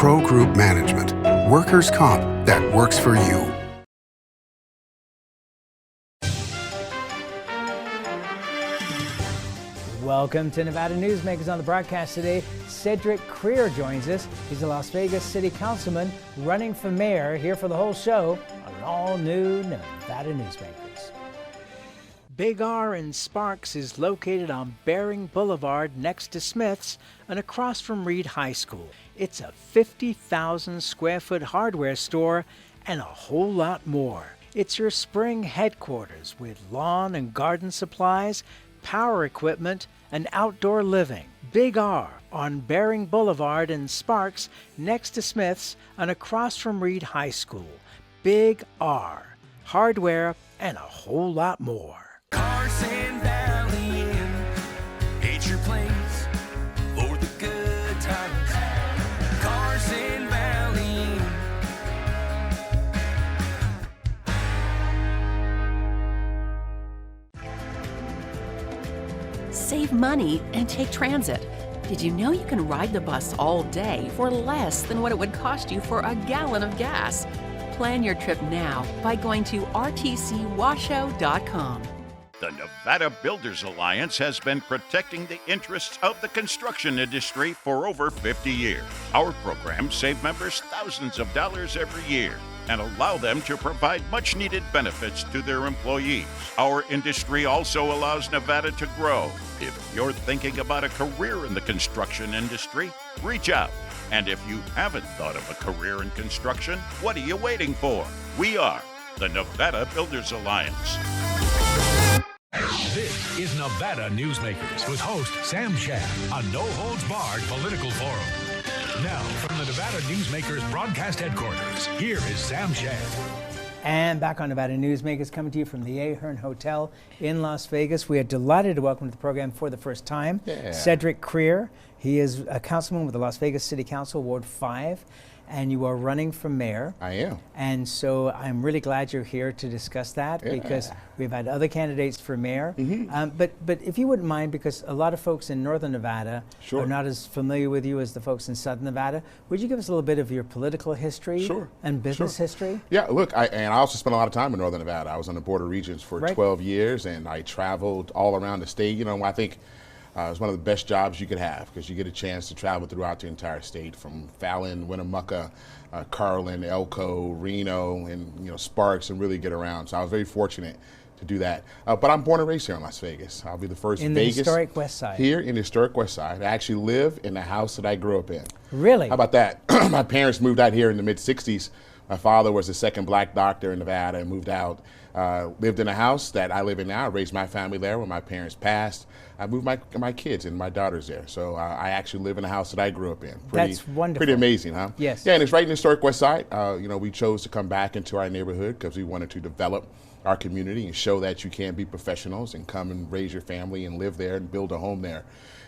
Pro Group Management. Workers' comp that works for you. Welcome to Nevada Newsmakers. On the broadcast today, Cedric Crear joins us. He's a Las Vegas City Councilman running for mayor, here for the whole show on an all-new Nevada Newsmakers. Big R in Sparks is located on Bering Boulevard next to Smith's and across from Reed High School. It's a 50,000 square foot hardware store and a whole lot more. It's your spring headquarters with lawn and garden supplies, power equipment, and outdoor living. Big R on Bering Boulevard in Sparks next to Smith's and across from Reed High School. Big R, hardware, and a whole lot more. Carson Valley Inn, it's your place for the good times. Carson Valley Inn. Save money and take transit. Did you know you can ride the bus all day for less than what it would cost you for a gallon of gas? Plan your trip now by going to rtcwashoe.com. The Nevada Builders Alliance has been protecting the interests of the construction industry for over 50 years. Our programs save members thousands of dollars every year and allow them to provide much-needed benefits to their employees. Our industry also allows Nevada to grow. If you're thinking about a career in the construction industry, reach out. And if you haven't thought of a career in construction, what are you waiting for? We are the Nevada Builders Alliance. This is Nevada Newsmakers with host Sam Shad, a no-holds-barred political forum. Now, from the Nevada Newsmakers broadcast headquarters, here is Sam Shad. And back on Nevada Newsmakers, coming to you from the Ahern Hotel in Las Vegas. We are delighted to welcome to the program for the first time Cedric Crear. He is a councilman with the Las Vegas City Council, Ward 5. And you are running for mayor. I am. And so I'm really glad you're here to discuss that because we've had other candidates for mayor. But if you wouldn't mind, because a lot of folks in Northern Nevada are not as familiar with you as the folks in Southern Nevada, would you give us a little bit of your political history and business history? Yeah, look, I also spent a lot of time in Northern Nevada. I was on the Board of Regents for 12 years, and I traveled all around the state. You know, I think it's one of the best jobs you could have because you get a chance to travel throughout the entire state, from Fallon, Winnemucca, Carlin, Elko, Reno, and Sparks, and really get around. So I was very fortunate to do that. But I'm born and raised here in Las Vegas. I'll be the first in Vegas the historic West Side. Here in the historic West Side. I actually live in the house that I grew up in. Really? How about that? My parents moved out here in the mid-'60s. My father was the second black doctor in Nevada and moved out. Lived in a house that I live in now. I raised my family there when my parents passed. I moved my kids and my daughters there. So I actually live in a house that I grew up in. That's wonderful. Pretty amazing, huh? Yes. Yeah, and it's right in the historic West Side. We chose to come back into our neighborhood because we wanted to develop our community and show that you can be professionals and come and raise your family and live there and build a home there.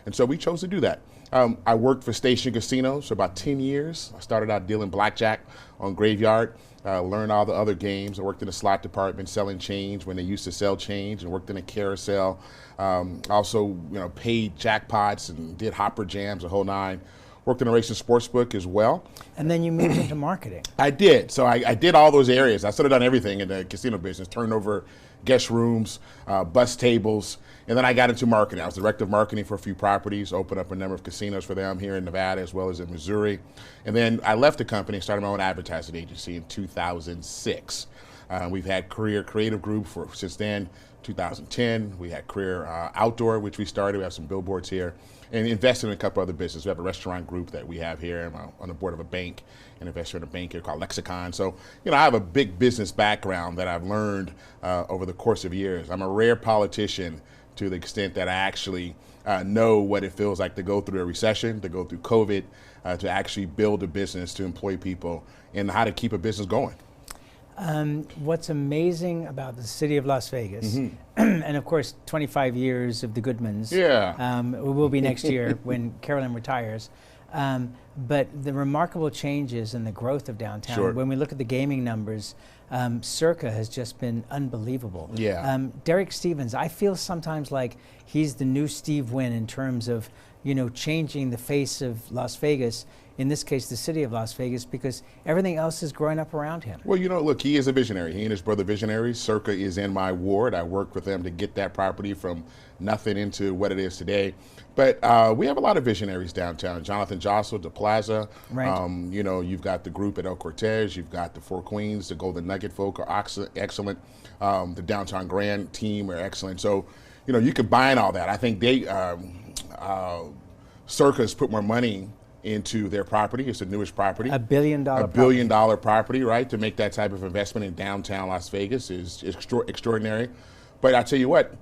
And so we chose to do that. I worked for Station Casinos for about 10 years. I started out dealing blackjack on Graveyard, learned all the other games. I worked in the slot department selling change when they used to sell change, and worked in a carousel. Also, paid jackpots and did hopper jams, the whole nine. Worked in a racing sports book as well. And then you moved into marketing. I did. So I did all those areas. I sort of done everything in the casino business, turned over guest rooms, bus tables, and then I got into marketing. I was director of marketing for a few properties, opened up a number of casinos for them here in Nevada as well as in Missouri. And then I left the company and started my own advertising agency in 2006. We've had Career Creative Group since then, 2010. We had Career Outdoor, which we started. We have some billboards here. And invested in a couple other businesses. We have a restaurant group that we have here. I'm on the board of a bank, an investor in a bank here called Lexicon. So, I have a big business background that I've learned over the course of years. I'm a rare politician to the extent that I actually know what it feels like to go through a recession, to go through COVID, to actually build a business, to employ people, and how to keep a business going. What's amazing about the city of Las Vegas, and of course 25 years of the Goodmans, it will be next year when Carolyn retires, but the remarkable changes in the growth of downtown, when we look at the gaming numbers, Circa has just been unbelievable. Derek Stevens, I feel sometimes like he's the new Steve Wynn in terms of changing the face of Las Vegas, in this case, the city of Las Vegas, because everything else is growing up around him. Well, look, he is a visionary. He and his brother visionaries. Circa is in my ward. I worked with them to get that property from nothing into what it is today. But we have a lot of visionaries downtown. Jonathan Jostle, the Plaza. Right. You've got the group at El Cortez. You've got the Four Queens. The Golden Nugget folk are excellent. The Downtown Grand team are excellent. So, you combine all that. I think Circa has put more money into their property. It's the newest property. $1 billion. $1 billion property, right? To make that type of investment in downtown Las Vegas is extraordinary. But I tell you what,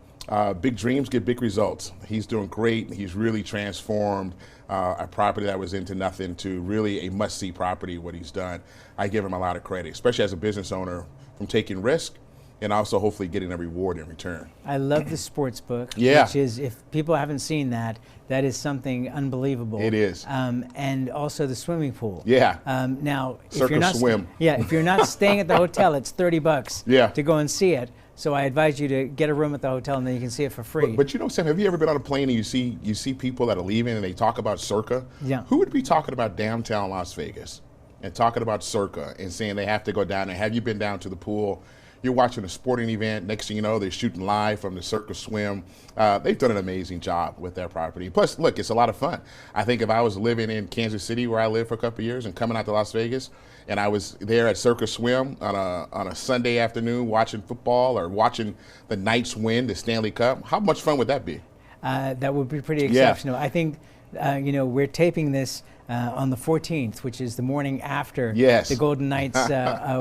big dreams get big results. He's doing great. He's really transformed a property that was into nothing to really a must-see property, what he's done. I give him a lot of credit, especially as a business owner, from taking risk and also hopefully getting a reward in return. I love the sports book, Yeah. which is, if people haven't seen that, that is something unbelievable. It is. And also the swimming pool. Yeah. Now, if Circa you're not Swim. if you're not staying at the hotel, it's $30 Yeah. to go and see it. So I advise you to get a room at the hotel, and then you can see it for free. But Sam, have you ever been on a plane and you see people that are leaving and they talk about Circa? Yeah. Who would be talking about downtown Las Vegas and talking about Circa and saying they have to go down there? Have you been down to the pool? You're watching a sporting event. Next thing you know, they're shooting live from the Circa Swim. They've done an amazing job with that property. Plus, look, it's a lot of fun. I think if I was living in Kansas City, where I lived for a couple of years, and coming out to Las Vegas, and I was there at Circa Swim on a Sunday afternoon watching football or watching the Knights win the Stanley Cup, how much fun would that be? That would be pretty exceptional. I think, we're taping this on the 14th, which is the morning after the Golden Knights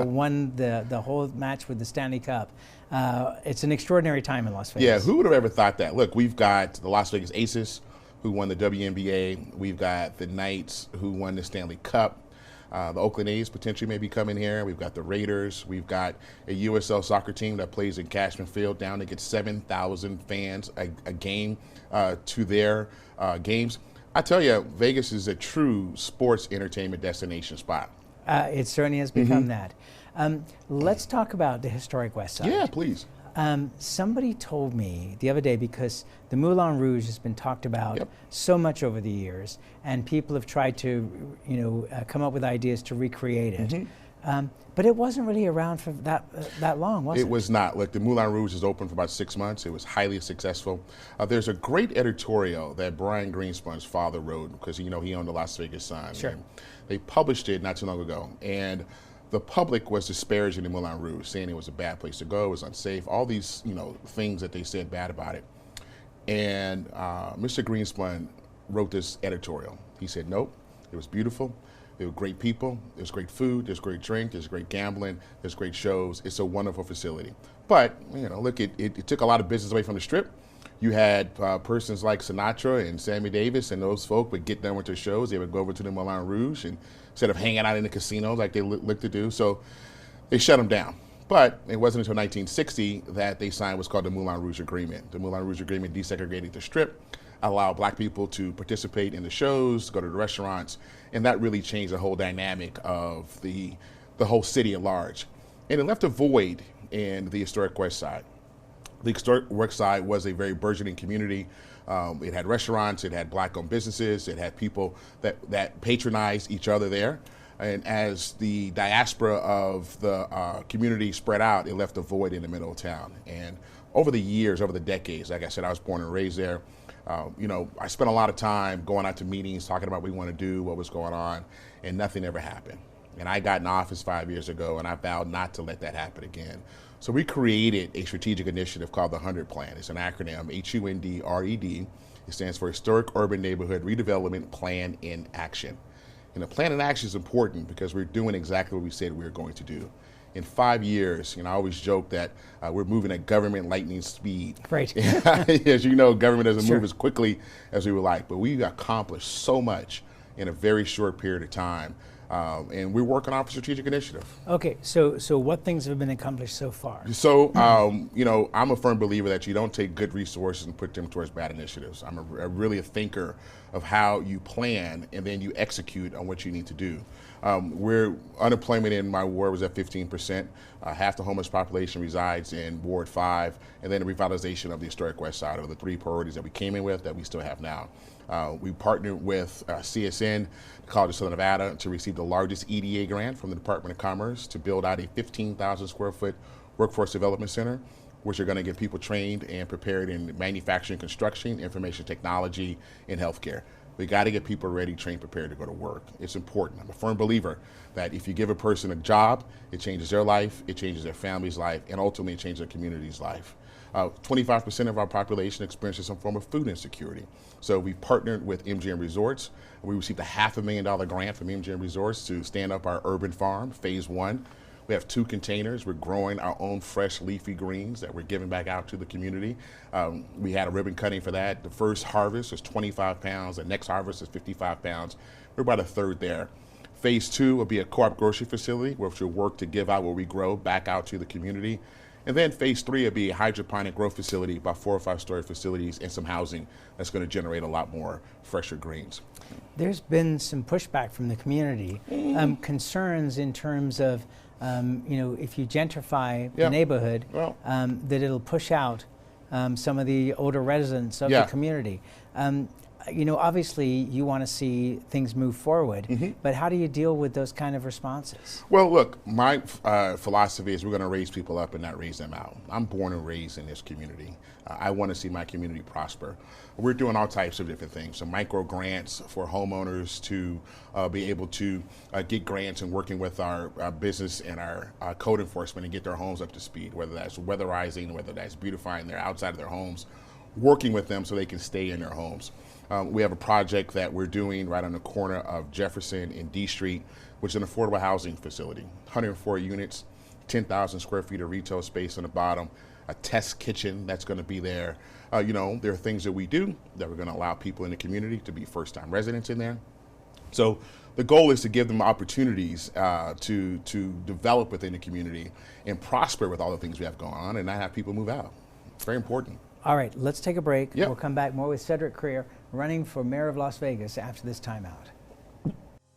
won the whole match with the Stanley Cup. It's an extraordinary time in Las Vegas. Yeah, who would have ever thought that? Look, we've got the Las Vegas Aces, who won the WNBA. We've got the Knights, who won the Stanley Cup. The Oakland A's potentially may be coming here. We've got the Raiders. We've got a USL soccer team that plays in Cashman Field down to get 7,000 fans a game to their games. I tell you, Vegas is a true sports entertainment destination spot. It certainly has become that. Let's talk about the historic West Side. Yeah, please. Somebody told me the other day, because the Moulin Rouge has been talked about so much over the years, and people have tried to, come up with ideas to recreate it. But it wasn't really around for that long, was it? It was not. Look, the Moulin Rouge was open for about 6 months. It was highly successful. There's a great editorial that Brian Greenspun's father wrote, because he owned the Las Vegas Sun. Sure. And they published it not too long ago, and the public was disparaging the Moulin Rouge, saying it was a bad place to go, it was unsafe, all these things that they said bad about it. And Mr. Greenspun wrote this editorial. He said, nope, it was beautiful. There were great people, there's great food, there's great drink, there's great gambling, there's great shows. It's a wonderful facility. But, look, it took a lot of business away from the Strip. You had persons like Sinatra and Sammy Davis, and those folk would get done with their shows. They would go over to the Moulin Rouge and instead of hanging out in the casinos like they look to do. So they shut them down. But it wasn't until 1960 that they signed what's called the Moulin Rouge Agreement. The Moulin Rouge Agreement desegregated the Strip, allowed black people to participate in the shows, go to the restaurants, and that really changed the whole dynamic of the whole city at large. And it left a void in the historic West Side. The historic West Side was a very burgeoning community. It had restaurants, it had black-owned businesses, it had people that patronized each other there. And as the diaspora of the community spread out, it left a void in the middle of town. And over the years, over the decades, like I said, I was born and raised there. I spent a lot of time going out to meetings, talking about what we want to do, what was going on, and nothing ever happened. And I got in office 5 years ago, and I vowed not to let that happen again. So we created a strategic initiative called the 100 Plan. It's an acronym, HUNDRED. It stands for Historic Urban Neighborhood Redevelopment Plan in Action. And the plan in action is important because we're doing exactly what we said we were going to do. In 5 years, I always joke that we're moving at government lightning speed. Right. As you know, government doesn't move as quickly as we would like, but we accomplished so much in a very short period of time. And we're working on a strategic initiative. Okay, so what things have been accomplished so far? So, I'm a firm believer that you don't take good resources and put them towards bad initiatives. I'm really a thinker of how you plan and then you execute on what you need to do. We're unemployment in my ward was at 15%. Half the homeless population resides in Ward 5, and then the revitalization of the historic West Side are the 3 priorities that we came in with that we still have now. We partnered with CSN, the College of Southern Nevada, to receive the largest EDA grant from the Department of Commerce to build out a 15,000 square foot workforce development center, which are going to get people trained and prepared in manufacturing, construction, information technology, and healthcare. We got to get people ready, trained, prepared to go to work. It's important. I'm a firm believer that if you give a person a job, it changes their life, it changes their family's life, and ultimately it changes their community's life. 25% of our population experiences some form of food insecurity. So we partnered with MGM Resorts. We received a $500,000 grant from MGM Resorts to stand up our urban farm, phase 1. We have 2 containers. We're growing our own fresh leafy greens that we're giving back out to the community. We had a ribbon cutting for that. The first harvest was 25 pounds. The next harvest is 55 pounds. We're about a third there. Phase 2 will be a co-op grocery facility, which will work to give out what we grow back out to the community. And then phase 3 will be a hydroponic grow facility, about 4 or 5 story facilities, and some housing that's going to generate a lot more fresher greens. There's been some pushback from the community, concerns in terms of, if you gentrify the neighborhood, that it'll push out some of the older residents of the community. Obviously you want to see things move forward, but how do you deal with those kind of responses? Well, look, my philosophy is we're going to raise people up and not raise them out. I'm born and raised in this community. I want to see my community prosper. We're doing all types of different things. So micro grants for homeowners to be able to get grants and working with our business and our code enforcement and get their homes up to speed, whether that's weatherizing, whether that's beautifying their outside of their homes, working with them so they can stay in their homes. We have a project that we're doing right on the corner of Jefferson and D Street, which is an affordable housing facility. 104 units, 10,000 square feet of retail space on the bottom, a test kitchen that's going to be there. There are things that we do that we're going to allow people in the community to be first-time residents in there. So the goal is to give them opportunities to develop within the community and prosper with all the things we have going on and not have people move out. It's very important. All right, let's take a break. Yep. We'll come back more with Cedric Crear, running for mayor of Las Vegas after this timeout.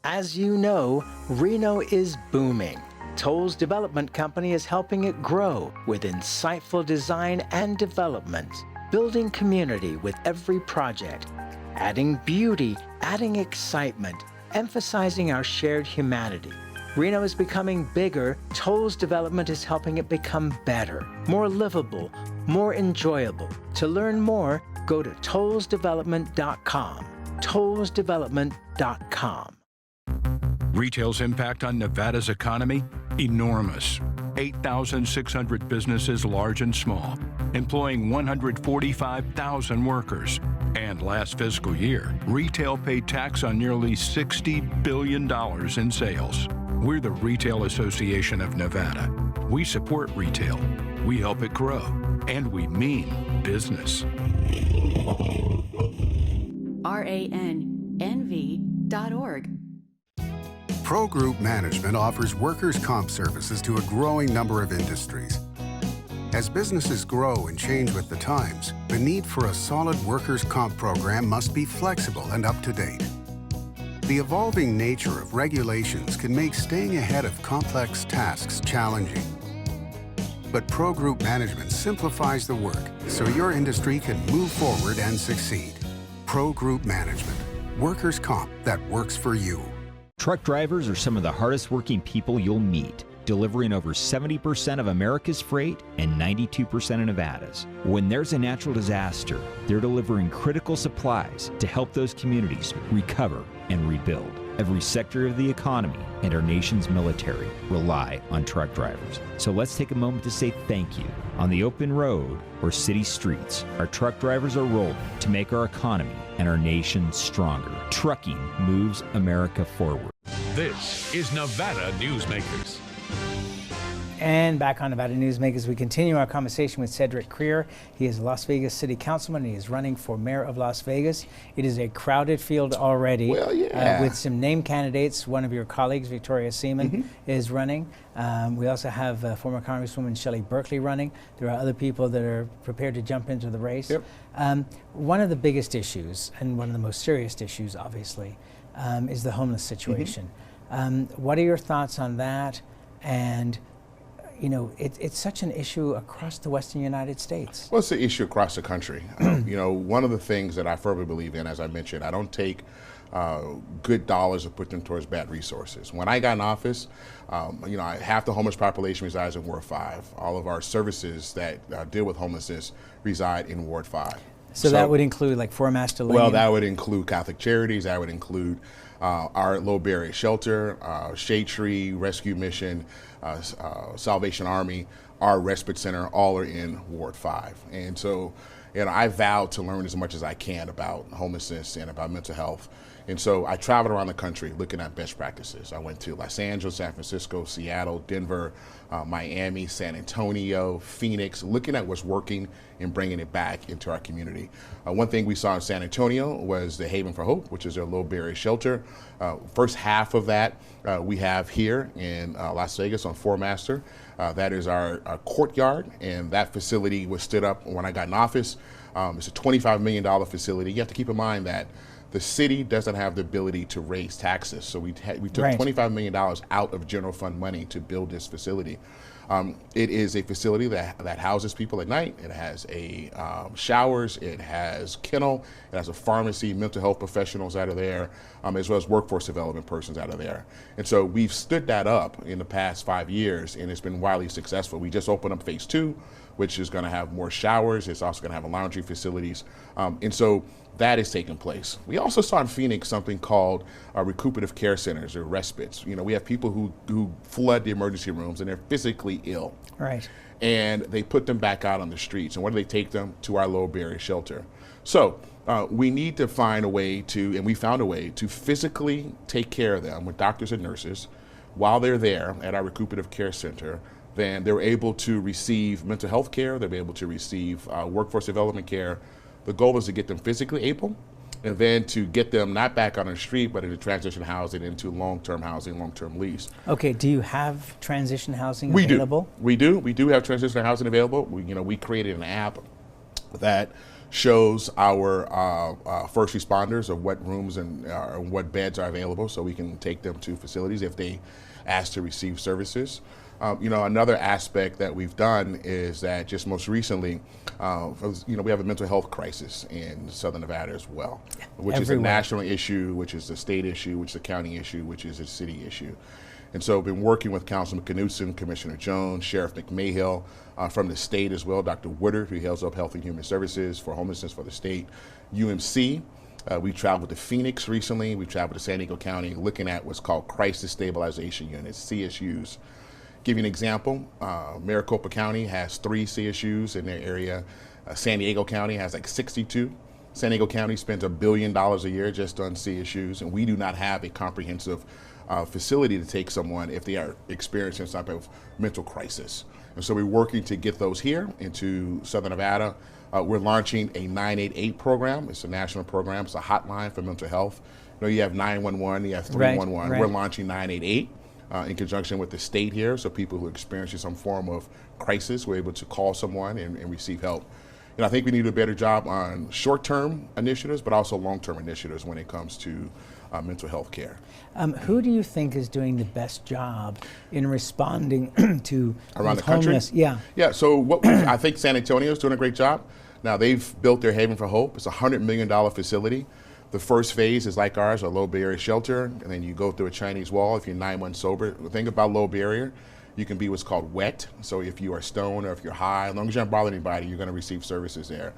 As you know, Reno is booming. Toll's development company is helping it grow with insightful design and development, building community with every project, adding beauty, adding excitement, emphasizing our shared humanity. Reno is becoming bigger. Toll's development is helping it become better, more livable, more enjoyable. To learn more, go to tollsdevelopment.com. tollsdevelopment.com. Retail's impact on Nevada's economy? Enormous. 8,600 businesses, large and small, employing 145,000 workers. And last fiscal year, retail paid tax on nearly $60 billion in sales. We're the Retail Association of Nevada. We support retail, we help it grow, and we mean business. RANNV.org. Pro Group Management offers workers' comp services to a growing number of industries. As businesses grow and change with the times, the need for a solid workers' comp program must be flexible and up to date. The evolving nature of regulations can make staying ahead of complex tasks challenging. But Pro Group Management simplifies the work so your industry can move forward and succeed. Pro Group Management, workers' comp that works for you. Truck drivers are some of the hardest working people you'll meet, delivering over 70% of America's freight and 92% of Nevada's. When there's a natural disaster, they're delivering critical supplies to help those communities recover and rebuild. Every sector of the economy and our nation's military rely on truck drivers. So let's take a moment to say thank you. On the open road or city streets, our truck drivers are rolling to make our economy and our nation stronger. Trucking moves America forward. This is Nevada Newsmakers. And back on Nevada Newsmakers, we continue our conversation with Cedric Crear. He is a Las Vegas City Councilman, and he is running for mayor of Las Vegas. It is a crowded field already, with some named candidates. One of your colleagues, Victoria Seaman, is running. We also have former Congresswoman Shelley Berkeley running. There are other people that are prepared to jump into the race. One of the biggest issues, and one of the most serious issues, obviously, is the homeless situation. What are your thoughts on that? And you know, it's such an issue across the Western United States. Well, it's an issue across the country. You know, one of the things that I firmly believe in, as I mentioned, I don't take good dollars and put them towards bad resources. When I got in office, you know, half the homeless population resides in Ward 5. All of our services that deal with homelessness reside in Ward 5. So that would include like Four Master Lane? Well, that would include Catholic Charities, that would include our Low Barrier Shelter, Shade Tree, Rescue Mission, Salvation Army, our Respite Center, all are in Ward 5. And so, you know, I vowed to learn as much as I can about homelessness and about mental health. And so I traveled around the country looking at best practices. I went to Los Angeles, San Francisco, Seattle, Denver, Miami, San Antonio, Phoenix, looking at what's working and bringing it back into our community. One thing we saw in San Antonio was the Haven for Hope, which is their low barrier shelter. First half of that we have here in Las Vegas on Four Master. That is our courtyard, and that facility was stood up when I got in office. It's a $25 million facility. You have to keep in mind that the city doesn't have the ability to raise taxes, so we took $25 million out of general fund money to build this facility. It is a facility that houses people at night. It has showers, it has kennel, it has a pharmacy, mental health professionals out of there, as well as workforce development persons out of there. And so we've stood that up in the past 5 years, and it's been wildly successful. We just opened up phase 2, which is going to have more showers. It's also going to have laundry facilities. And so that is taking place. We also saw in Phoenix something called recuperative care centers, or respites. You know, we have people who flood the emergency rooms and they're physically ill. Right. And they put them back out on the streets. And where do they take them? To our low barrier shelter. So we need to find a way to, and we found a way to physically take care of them with doctors and nurses while they're there at our recuperative care center. Then they're able to receive mental health care, they'll be able to receive workforce development care. The goal is to get them physically able, and then to get them not back on the street, but into transition housing, into long-term housing, long-term lease. Okay, do you have transition housing available? We do have transition housing available. We created an app that shows our first responders of what rooms and what beds are available, so we can take them to facilities if they ask to receive services. Another aspect that we've done is that just most recently, we have a mental health crisis in Southern Nevada as well, which is a national issue, which is a state issue, which is a county issue, which is a city issue. And so I've been working with Councilman Knudsen, Commissioner Jones, Sheriff McMahill, from the state as well, Dr. Woodard, who heads up Health and Human Services for homelessness for the state, UMC. We traveled to Phoenix recently. We traveled to San Diego County, looking at what's called crisis stabilization units, CSUs. Give you an example, Maricopa County has 3 CSUs in their area. San Diego County has like 62. San Diego County spends $1 billion a year just on CSUs, and we do not have a comprehensive facility to take someone if they are experiencing some type of mental crisis. And so we're working to get those here into Southern Nevada. We're launching a 988 program. It's a national program. It's a hotline for mental health. You have 911, you have 311. Right. We're launching 988. In conjunction with the state here, so people who are experiencing some form of crisis were able to call someone and receive help. And I think we need to do a better job on short-term initiatives, but also long-term initiatives when it comes to mental health care. Who do you think is doing the best job in responding to around the country? Yeah. So I think San Antonio is doing a great job. Now they've built their Haven for Hope. It's a $100 million facility. The first phase is like ours, a low barrier shelter, and then you go through a Chinese wall if you're 9 months sober. The thing about low barrier, you can be what's called wet. So if you are stoned or if you're high, as long as you don't bother anybody, you're going to receive services there.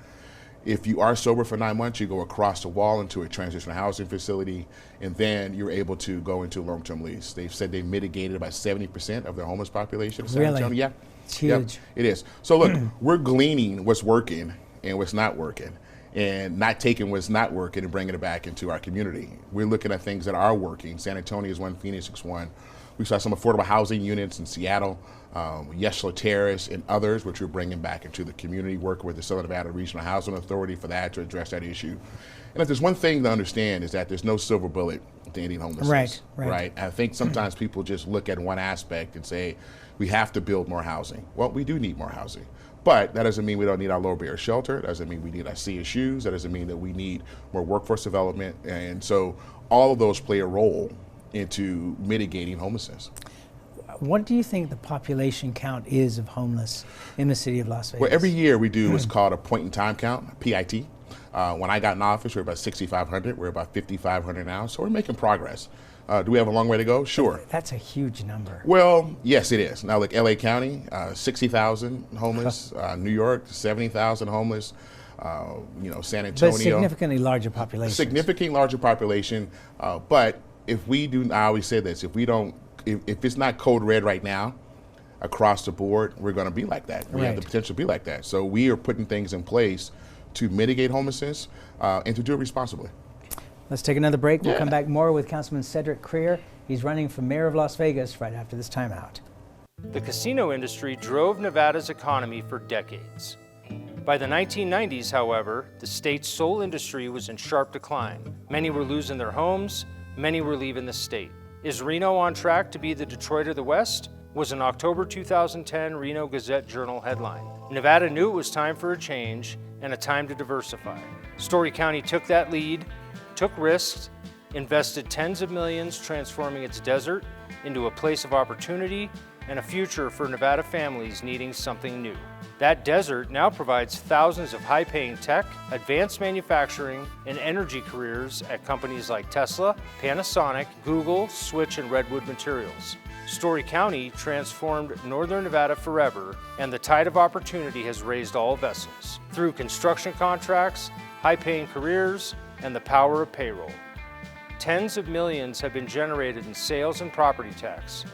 If you are sober for 9 months, you go across the wall into a transitional housing facility, and then you're able to go into a long-term lease. They've said they've mitigated about 70% of their homeless population in San Antonio. Really? Yeah. It's huge. Yep, it is. So look, we're gleaning what's working and what's not working, and not taking what's not working and bringing it back into our community. We're looking at things that are working. San Antonio is one, Phoenix is one. We saw some affordable housing units in Seattle, Yeshua Terrace, and others, which we're bringing back into the community, working with the Southern Nevada Regional Housing Authority for that, to address that issue. And if there's one thing to understand is that there's no silver bullet to ending homelessness. Right. I think sometimes people just look at one aspect and say, we have to build more housing. Well, we do need more housing. But that doesn't mean we don't need our low barrier shelter. That doesn't mean we need our CSUs. That doesn't mean that we need more workforce development. And so all of those play a role into mitigating homelessness. What do you think the population count is of homeless in the city of Las Vegas? Well, every year we do what's called a point-in-time count, PIT. When I got in office, we were about 6,500. We're about 5,500 now, so we're making progress. Do we have a long way to go? Sure. That's a huge number. Well, yes, it is. Now, look, LA County, 60,000 homeless. New York, 70,000 homeless. San Antonio. But significantly larger population. Significantly larger population. But if we do, I always say this, if it's not code red right now, across the board, we're going to be like that. We have the potential to be like that. So we are putting things in place to mitigate homelessness and to do it responsibly. Let's take another break. We'll come back more with Councilman Cedric Crear. He's running for mayor of Las Vegas right after this timeout. The casino industry drove Nevada's economy for decades. By the 1990s, however, the state's sole industry was in sharp decline. Many were losing their homes, many were leaving the state. Is Reno on track to be the Detroit of the West? Was an October 2010 Reno Gazette-Journal headline. Nevada knew it was time for a change and a time to diversify. Story County took that lead, took risks, invested tens of millions transforming its desert into a place of opportunity and a future for Nevada families needing something new. That desert now provides thousands of high-paying tech, advanced manufacturing, and energy careers at companies like Tesla, Panasonic, Google, Switch, and Redwood Materials. Story County transformed Northern Nevada forever, and the tide of opportunity has raised all vessels through construction contracts, high-paying careers, and the power of payroll. Tens of millions have been generated in sales and property tax,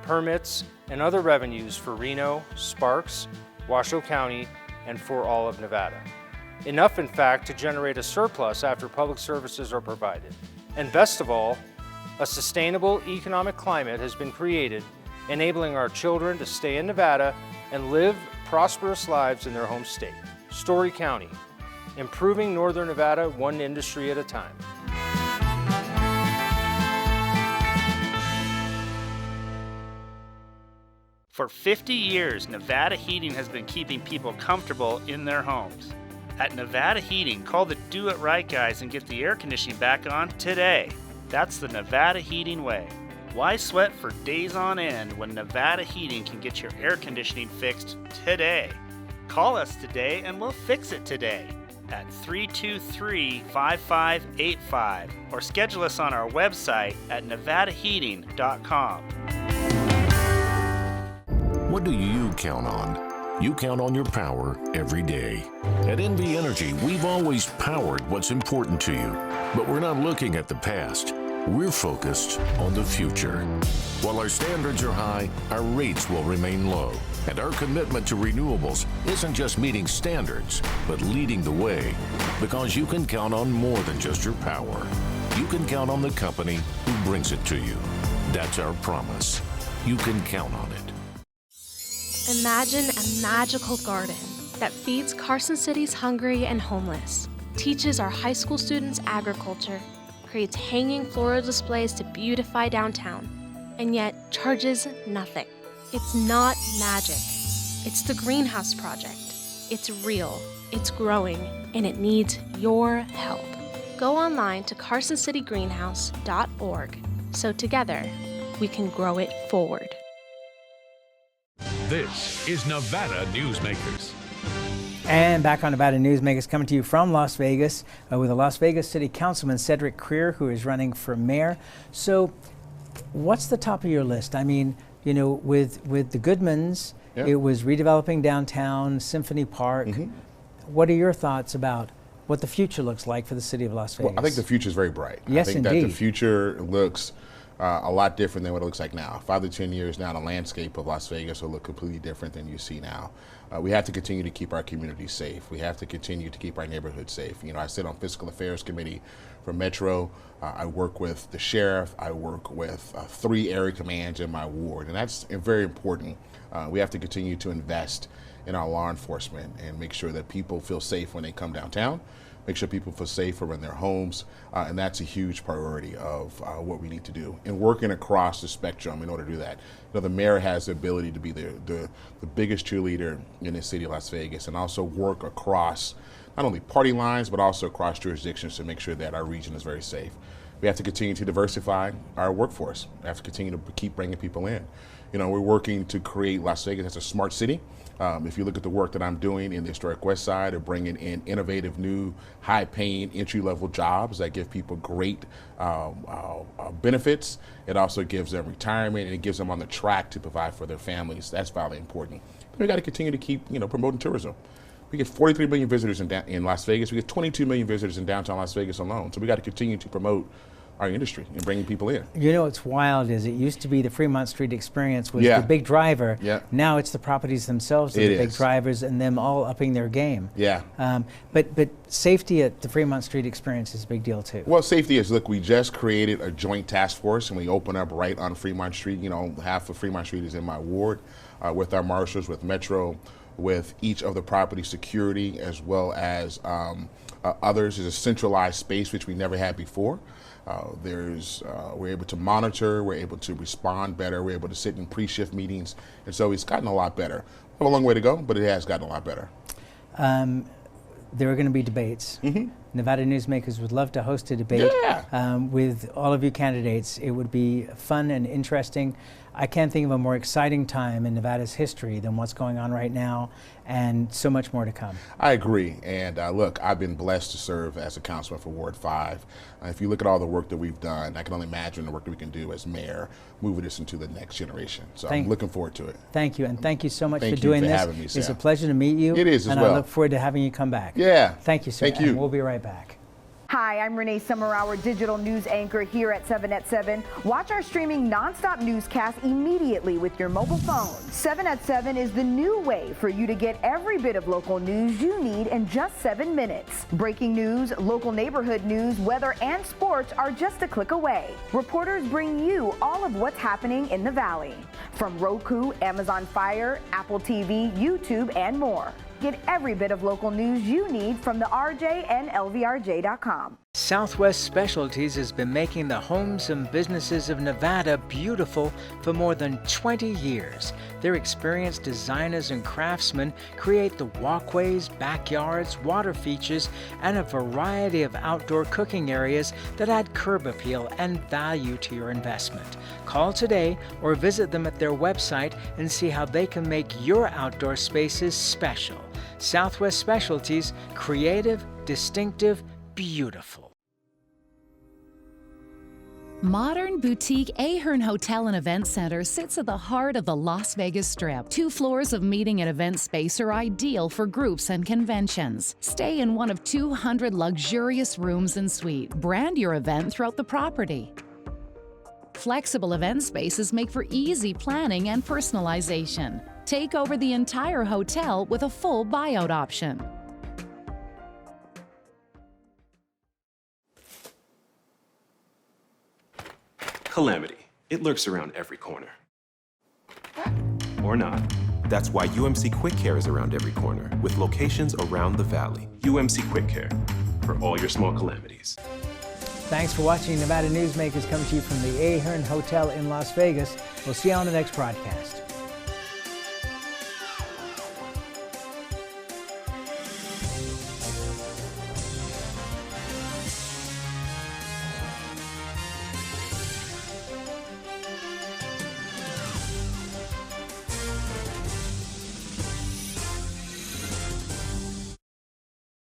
permits, and other revenues for Reno, Sparks, Washoe County, and for all of Nevada. Enough, in fact, to generate a surplus after public services are provided. And best of all, a sustainable economic climate has been created, enabling our children to stay in Nevada and live prosperous lives in their home state. Story County, improving Northern Nevada one industry at a time. For 50 years, Nevada Heating has been keeping people comfortable in their homes. At Nevada Heating, call the Do It Right guys and get the air conditioning back on today. That's the Nevada Heating way. Why sweat for days on end when Nevada Heating can get your air conditioning fixed today? Call us today and we'll fix it today at 323-5585 or schedule us on our website at nevadaheating.com. What do you count on? You count on your power every day. At NV Energy, we've always powered what's important to you, but we're not looking at the past. We're focused on the future. While our standards are high, our rates will remain low. And our commitment to renewables isn't just meeting standards, but leading the way. Because you can count on more than just your power. You can count on the company who brings it to you. That's our promise. You can count on it. Imagine a magical garden that feeds Carson City's hungry and homeless, teaches our high school students agriculture, creates hanging floral displays to beautify downtown, and yet charges nothing. It's not magic. It's the Greenhouse Project. It's real, it's growing, and it needs your help. Go online to carsоncitygreenhouse.org so together we can grow it forward. This is Nevada Newsmakers. And back on Nevada Newsmakers, coming to you from Las Vegas with the Las Vegas City Councilman Cedric Crear, who is running for mayor. So what's the top of your list? I mean, you know, with the Goodmans, it was redeveloping downtown, Symphony Park. What are your thoughts about what the future looks like for the city of Las Vegas? Well, I think the future is very bright. Yes, I think indeed. that the future looks a lot different than what it looks like now. 5 to 10 years now, the landscape of Las Vegas will look completely different than you see now. We have to continue to keep our communities safe. We have to continue to keep our neighborhoods safe. You know, I sit on Fiscal Affairs Committee for Metro. I work with the sheriff. I work with 3 area commands in my ward, and that's very important. We have to continue to invest in our law enforcement and make sure that people feel safe when they come downtown, make sure people feel safer in their homes, and that's a huge priority of what we need to do. And working across the spectrum in order to do that. You know, the mayor has the ability to be the biggest cheerleader in the city of Las Vegas and also work across not only party lines, but also across jurisdictions to make sure that our region is very safe. We have to continue to diversify our workforce. We have to continue to keep bringing people in. You know, we're working to create Las Vegas as a smart city. If you look at the work that I'm doing in the historic West Side of bringing in innovative, new, high-paying, entry-level jobs that give people great benefits, it also gives them retirement, and it gives them on the track to provide for their families. That's vitally important. We got to continue to keep, promoting tourism. We get 43 million visitors in Las Vegas. We get 22 million visitors in downtown Las Vegas alone. So we got to continue to promote our industry and bringing people in. You know what's wild is it used to be the Fremont Street experience was the big driver. Yeah. Now it's the properties themselves that are the big drivers, and them all upping their game. Yeah. But safety at the Fremont Street experience is a big deal too. Well, safety is, look, we just created a joint task force, and we open up right on Fremont Street. You know, half of Fremont Street is in my ward, with our marshals, with Metro, with each of the property security, as well as others. Is a centralized space which we never had before. We're able to monitor, we're able to respond better, we're able to sit in pre-shift meetings, and so it's gotten a lot better. We have a long way to go, but it has gotten a lot better. There are going to be debates. Nevada Newsmakers would love to host a debate with all of you candidates. It would be fun and interesting. I can't think of a more exciting time in Nevada's history than what's going on right now, and so much more to come. I agree, and look, I've been blessed to serve as a councilman for Ward 5. If you look at all the work that we've done, I can only imagine the work that we can do as mayor, moving this into the next generation. So I'm looking forward to it. Thank you, and thank you so much for doing this. Having me, Sam. It's a pleasure to meet you. It is as and well. I look forward to having you come back. Yeah. Thank you, sir. Thank you. And we'll be right back. Hi, I'm Renee Summerhour, digital news anchor here at 7 at 7. Watch our streaming nonstop newscast immediately with your mobile phone. 7 at 7 is the new way for you to get every bit of local news you need in just 7 minutes. Breaking news, local neighborhood news, weather, and sports are just a click away. Reporters bring you all of what's happening in the Valley. From Roku, Amazon Fire, Apple TV, YouTube, and more. Get every bit of local news you need from the RJ and LVRJ.com. Southwest Specialties has been making the homes and businesses of Nevada beautiful for more than 20 years. Their experienced designers and craftsmen create the walkways, backyards, water features, and a variety of outdoor cooking areas that add curb appeal and value to your investment. Call today or visit them at their website and see how they can make your outdoor spaces special. Southwest Specialties, creative, distinctive, beautiful. Modern boutique Ahern Hotel and Event Center sits at the heart of the Las Vegas Strip. 2 floors of meeting and event space are ideal for groups and conventions. Stay in one of 200 luxurious rooms and suites. Brand your event throughout the property. Flexible event spaces make for easy planning and personalization. Take over the entire hotel with a full buyout option. Calamity. It lurks around every corner. Or not. That's why UMC Quick Care is around every corner, with locations around the valley. UMC Quick Care, for all your small calamities. Thanks for watching Nevada Newsmakers, coming to you from the Ahern Hotel in Las Vegas. We'll see you on the next broadcast.